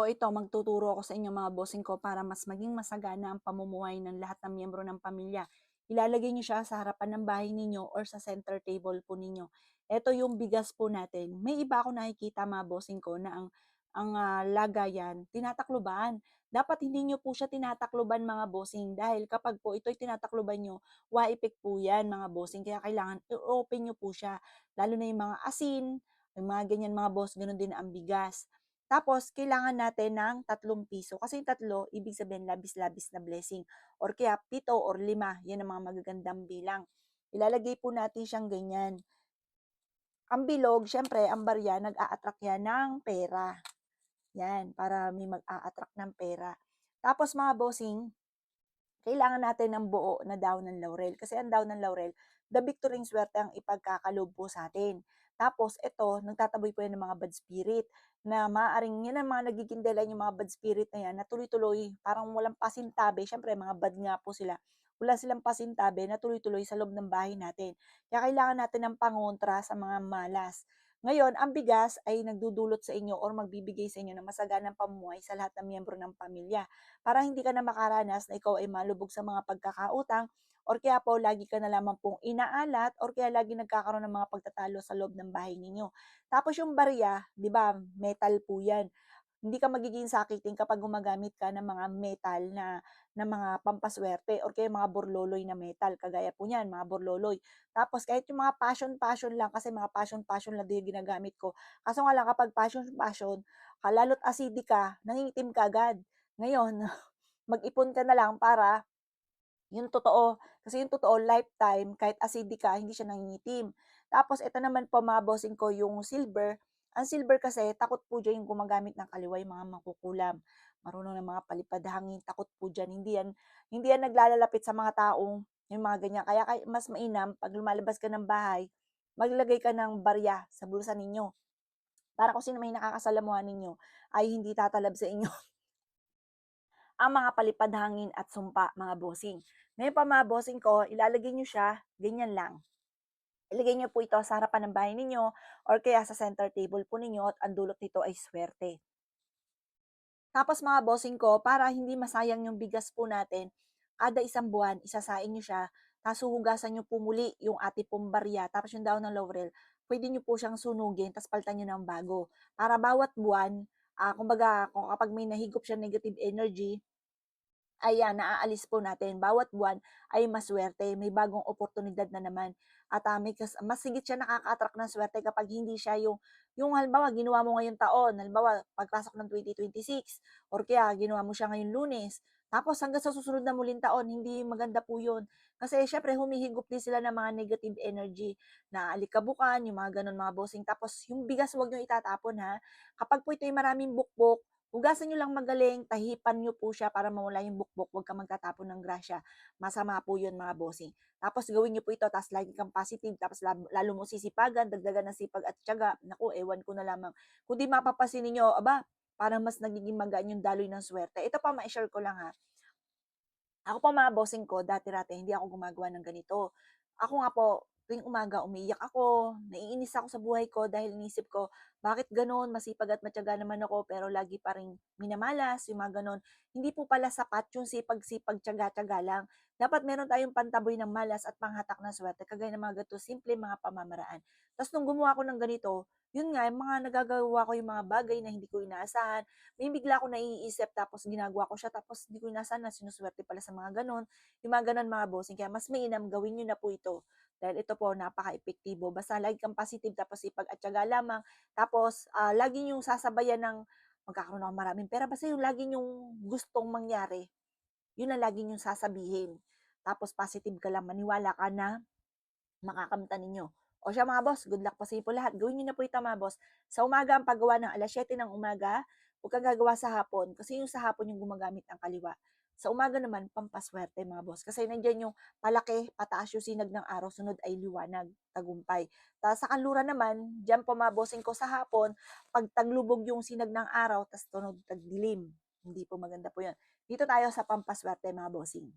po ito, magtuturo ako sa inyo mga bossing ko para mas maging masagana ang pamumuhay ng lahat ng miyembro ng pamilya. Ilalagay niyo siya sa harapan ng bahay ninyo or sa center table po ninyo. Ito yung bigas po natin. May iba ako nakikita mga bossing ko na ang lagayan, tinatakluban. Dapat hindi niyo po siya tinatakluban mga bossing dahil kapag po ito'y tinatakluban niyo, wa-effect po yan mga bossing. Kaya kailangan i-open niyo po siya. Lalo na yung mga asin, yung mga ganyan mga boss, ganun din ang bigas. Tapos kailangan natin ng 3 piso kasi yung 3 ibig sabihin labis-labis na blessing or kaya 7 or 5 yan ang mga magagandang bilang. Ilalagay po natin siyang ganyan. Ang bilog siyempre ang barya nag-a-attract yan ng pera, yan para may mag-a-attract ng pera. Tapos mga bossing, kailangan natin ng buo na dahon ng laurel. Kasi ang dahon ng laurel, the victory swerte ang ipagkakalob po sa atin. Tapos ito, nagtataboy po yan ng mga bad spirit na maaaring yan ang mga nagiging dahilan yung mga bad spirit na yan na tuloy-tuloy, parang walang pasintabi. Siyempre, mga bad nga po sila. Wala silang pasintabi na tuloy-tuloy sa loob ng bahay natin. Kaya kailangan natin ng pangontra sa mga malas. Ngayon, ang bigas ay nagdudulot sa inyo or magbibigay sa inyo ng masaganang pamumuhay sa lahat ng miyembro ng pamilya para hindi ka na makaranas na ikaw ay malubog sa mga pagkakautang or kaya po lagi ka na lamang pong inaalat or kaya lagi nagkakaroon ng mga pagtatalo sa loob ng bahay ninyo. Tapos yung barya, 'di ba, metal po 'yan. Hindi ka magiging sakitin kapag gumagamit ka ng mga metal na mga pampaswerte or kaya mga borloloy na metal. Kagaya po niyan, mga borloloy. Tapos kahit yung mga passion-passion lang, kasi mga passion-passion lang din yung ginagamit ko. Kaso nga lang kapag passion-passion, lalo't acidic ka, nangingitim ka agad. Ngayon, mag-ipon ka na lang para yung totoo. Kasi yung totoo, lifetime, kahit acidic ka, hindi siya nangingitim. Tapos ito naman po mga bossing ko, yung silver. Ang silver kasi, takot po dyan yung gumagamit ng kaliway, mga makukulam. Marunong ng mga palipad hangin, takot po dyan. Hindi yan naglalalapit sa mga taong yung mga ganyan. Kaya mas mainam, pag lumalabas ka ng bahay, maglagay ka ng barya sa bulsa ninyo. Para kung sino may nakakasalamuhan ninyo, ay hindi tatalab sa inyo ang mga palipad hangin at sumpa, mga bossing. Ngayon pa mga bossing ko, ilalagay nyo siya, ganyan lang. Ilagay nyo po ito sa harapan ng bahay ninyo or kaya sa center table po ninyo at ang dulot nito ay swerte. Tapos mga bossing ko, para hindi masayang yung bigas po natin, kada isang buwan, isasain nyo siya, tapos huhugasan nyo po muli yung ati pong barya, tapos yung daon ng laurel, pwede nyo po siyang sunugin, tapos palitan nyo ng bago. Para bawat buwan, kumbaga, kung kapag may nahigop siya negative energy, ayan, naaalis po natin. Bawat buwan ay maswerte, may bagong oportunidad na naman. At mas higit siya nakaka-attract ng swerte kapag hindi siya yung halimbawa, ginawa mo ngayong taon, halimbawa, pagpasok ng 2026, or kaya ginawa mo siya ngayong Lunes, tapos hanggang sa susunod na muling taon, hindi maganda po yun. Kasi syempre, humihigop din sila ng mga negative energy na alikabukan, yung mga ganun mga bossing. Tapos yung bigas, huwag nyo itatapon ha. Kapag po ito'y maraming bukbok, hugasan niyo lang magaling, tahipan niyo po siya para mawala yung bukbok, huwag kang magtatapon ng grasya. Masama po yun mga bossing. Tapos gawin niyo po ito, tapos lagi kang positive, tapos lalo mo sisipagan, dagdagan ng sipag at tiyaga. Naku, ewan ko na lamang. Kung di mapapasin ninyo, aba, parang mas nagiging magaan yung daloy ng swerte. Ito pa, ma-share ko lang ha. Ako pa mga bossing ko, dati-dati hindi ako gumagawa ng ganito. Ako nga po, tuwing umaga umiiyak ako, naiinis ako sa buhay ko dahil inisip ko, bakit gano'n, masipag at matyaga naman ako pero lagi pa rin minamalas, yung mga gano'n. Hindi po pala sapat yung sipag-sipag, tiyaga-tiyaga lang. Dapat meron tayong pantaboy ng malas at panghatak ng swerte, kagaya ng mga ganito, simple mga pamamaraan. Tapos nung gumawa ko ng ganito, yun nga, yung mga nagagawa ko yung mga bagay na hindi ko inaasahan, may bigla akong naiisip tapos ginagawa ko siya tapos hindi ko inasahan na sinuswerte pala sa mga gano'n. Yung mga gano'n mga bossing, kaya mas mainam gawin niyo na po ito. Dahil ito po napaka-epektibo. Basta lagi kang positive tapos sipag at tiyaga lamang. Tapos lagi niyong sasabayan ng magkakaroon ako maraming pera. Basta yung lagi niyong gustong mangyari, yun ang lagi niyong sasabihin. Tapos positive ka lang, maniwala ka na makakamtan ninyo. O siya mga boss, good luck po sa inyo po lahat. Gawin niyo na po ito mga boss. Sa umaga ang paggawa ng 7:00 ng umaga, huwag kang gagawa sa hapon kasi yung sa hapon yung gumagamit ng kaliwa. Sa umaga naman, pampaswerte mga boss. Kasi nandiyan yung palaki, pataas yung sinag ng araw, sunod ay liwanag, tagumpay. Tapos sa kanluran naman, dyan po mga bossing ko sa hapon, pag taglubog yung sinag ng araw, tas tunod tagdilim. Hindi po maganda po yun. Dito tayo sa pampaswerte mga bossing.